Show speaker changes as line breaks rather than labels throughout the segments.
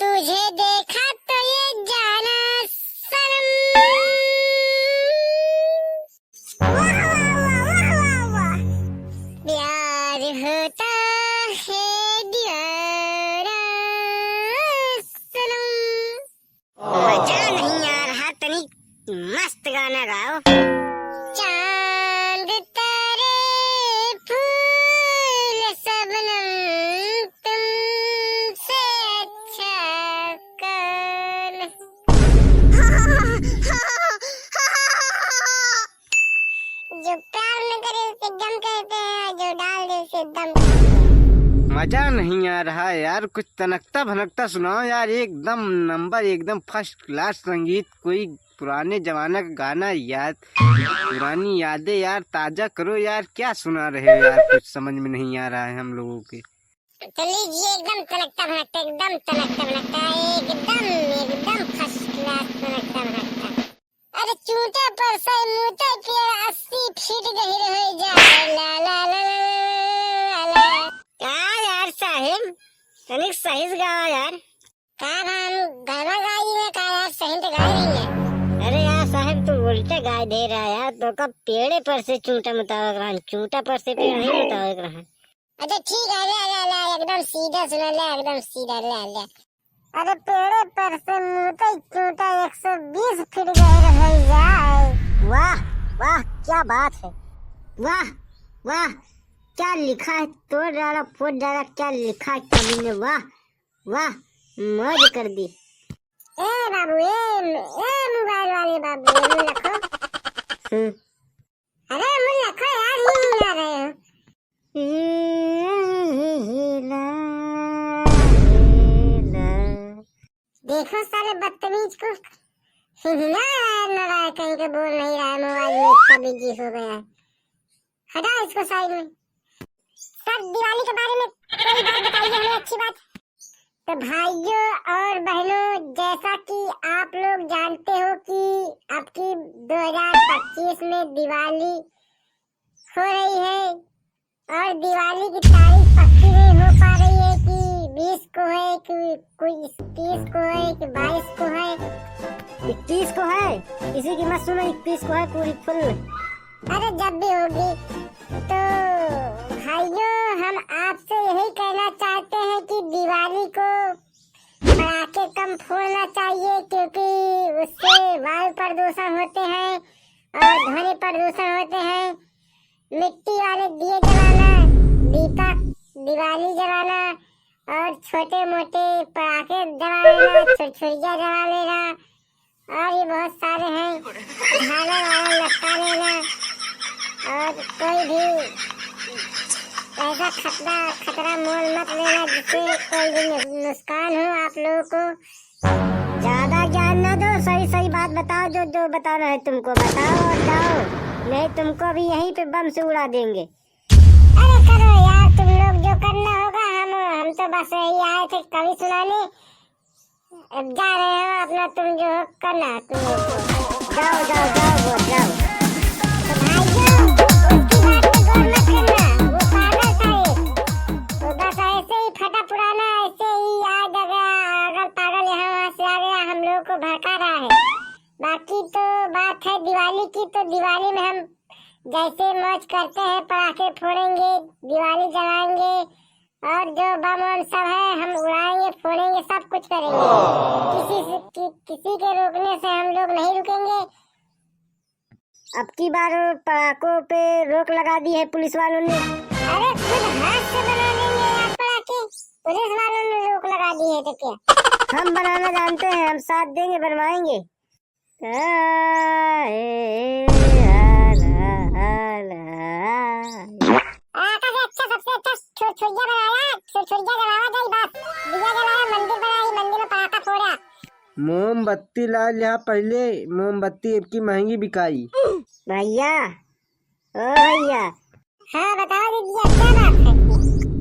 तुझे देखा तो ये जाना सनम। वाह वाह वाह वाह वाह, प्यार होता है दीवाना सनम। मजा नहीं आ रहा, तनिक मस्त गाना गाओ। चांद तारे फूल सबनम, तुमसे अच्छा कौन। जो प्यार न करे उसे गम कहते हैं, जो डाल दे उसे दम कहते हैं।
मजा नहीं आ रहा यार, कुछ तनकता भनकता सुनाओ यार। एकदम नंबर, एकदम फर्स्ट क्लास संगीत। कोई पुराने जमाने का गाना याद, पुरानी यादें यार ताजा करो यार। क्या सुना रहे हो यार, कुछ समझ में नहीं आ रहा है हम लोगों के।
तो लीजिए, एकदम तनकता भनकता, एकदम तनकता भनकता, एकदम एकदम फर्स्ट क्लास तनकता भनकता। अरे चूंटा पर से मुंहते पेड़ 80 फीट गहिर हो जाए। ला ला ला ला ला। क्या यार साहिब, तनिक सही से गाओ यार। का हम गाना गाई है, का यार सही से गा रही है। अरे यार साहब, तू उल्टे गाय दे रहा है यार। तो कब पेड़े पर से चूंटा मुताबिक रहा, चूंटा पर से पेड़ नहीं मुताबिक रहा। अच्छा ठीक है, ले ले ले, एकदम सीधा सुना, ले एकदम सीधा, ले ले। अरे पेड़े पर से मुंहते चूंटा 120 फीट गहरा हो जाए। वाह वाह, क्या बात है। वाह वाह, क्या लिखा है, तोड़ डाला फोड़ डाला, क्या लिखा है कवि ने। वाह वाह, मौज कर दी। ए बाबू, ए मोबाइल वाले बाबू, मुझे रखो। अरे मुझे रखो यार, ही नहीं आ रहे हो। देखो साले बदतमीज को, हिला रहा है, कहीं के बोल नहीं रहा है, मोबाइल में इतना बिजी हो गया है। हटा इसको साइड में। सर दिवाली के बारे में कोई बात बताइए हमें, अच्छी बात। तो भाइयों और बहनों, जैसा कि आप लोग जानते हो कि अब की 2025 में दिवाली हो रही है, और दिवाली की तारीख पक्की नहीं हो पा रही है कि 20 को है, कि कोई 21 को है, कि 22 को है, 21 को है। किसी की मत सुनो, 21 को है पूरी फुल। अरे जब भी होगी। तो भाइयों, हम आपसे यही कहना चाहते हैं कि दिवाली को पटाखे कम फोड़ना चाहिए, क्योंकि उससे वायु प्रदूषण होते हैं और ध्वनि प्रदूषण होते हैं। मिट्टी वाले दिए जलाना, दीपक दिवाली जलाना, और छोटे मोटे पटाखे जला लेना, छुरछुरियाँ जला लेना, और ये बहुत सारे हैं, झालर वाला लटका लेना। और कोई भी ऐसा खतरा मोल मत लेना जिससे कोई भी नुकसान हो आप लोगों को। ज्यादा ज्ञान न दो, सही सही बात बताओ, जो बताना है तुमको बताओ और जाओ, नहीं तुमको भी यहीं पे बम से उड़ा देंगे। अरे करो यार, तुम लोग जो करना होगा, हम तो बस यही आए थे कवि सुनाने। अब जा रहे हो अपना, तुम जो करना तुम लोग को। जाओ जाओ जाओ वो जाओ। तो भाइयों, उसकी बात पे गौर मत करना, वो पागल था ये। तो बस ऐसे ही फटा पुराना, ऐसे ही आज अगर पागल यहाँ वहाँ से आ गया, हम लोगों को भड़का रहा है। बाकी तो बात है दिवाली की, तो दिवाली में हम जैसे मौज करते हैं, पटाखे फोड़ेंगे, दिवाली जलाएंगे, और जो बम वम सब है हम उड़ाएंगे, फोड़ेंगे, सब कुछ करेंगे। किसी के रोकने से हम लोग नहीं रुकेंगे। अब की बार पटाखों पे रोक लगा दी है पुलिस वालों ने। अरे खुद हाथ से बना लेंगे यार पटाखे, पुलिस वालों ने रोक लगा दी है तो क्या। हम बनाना जानते हैं, हम साथ देंगे, बनवाएंगे। सबसे अच्छा छुरछुरिया बनाया, छुरछुरिया जलाया, गई बात, दिया जलाया, मंदिर बनाई, मंदिर में पटाखा फोड़ा।
मोमबत्ती ला लिया पहले, मोमबत्ती की महंगी बिकाई।
भैया, ओ भैया। हाँ बताओ दीदी, क्या बात है।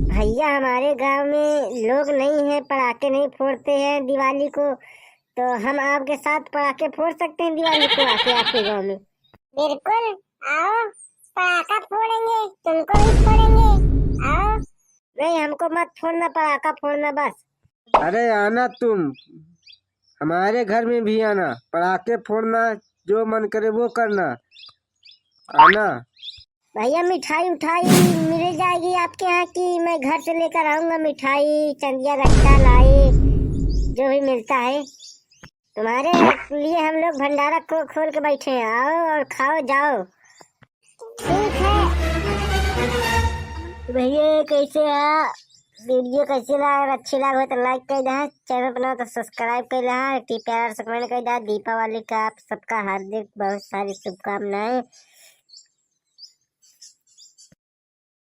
भैया, हमारे गांव में लोग नहीं है, पटाखे नहीं फोड़ते हैं दिवाली को, तो हम आपके साथ पटाखे फोड़ सकते हैं दिवाली को आके आपके गांव में। बिल्कुल, आओ पटाखा फोड़ेंगे, तुमको भी फोड़ेंगे, आओ। नहीं, हमको मत फोड़ना, पटाखा फोड़ना बस।
अरे आना तुम, हमारे घर में भी आना, पटाखे फोड़ना, जो मन करे वो करना, आना।
भैया मिठाई उठाई मिल जाएगी आपके यहाँ की? मैं घर से लेकर आऊंगा मिठाई, चंदिया रट्टा लाई, जो भी मिलता है। तुम्हारे लिए हम लोग भंडारा खोल के बैठे हैं, आओ और खाओ जाओ। ठीक है। तो भैया कैसे है वीडियो, कैसे लगा? अच्छी लगा हो तो लाइक कर दे, चैनल बनाओ तो सब्सक्राइब कर दे, प्यार से कमेंट कर दे। दीपावली का आप सबका हार्दिक बहुत सारी शुभकामनाएं।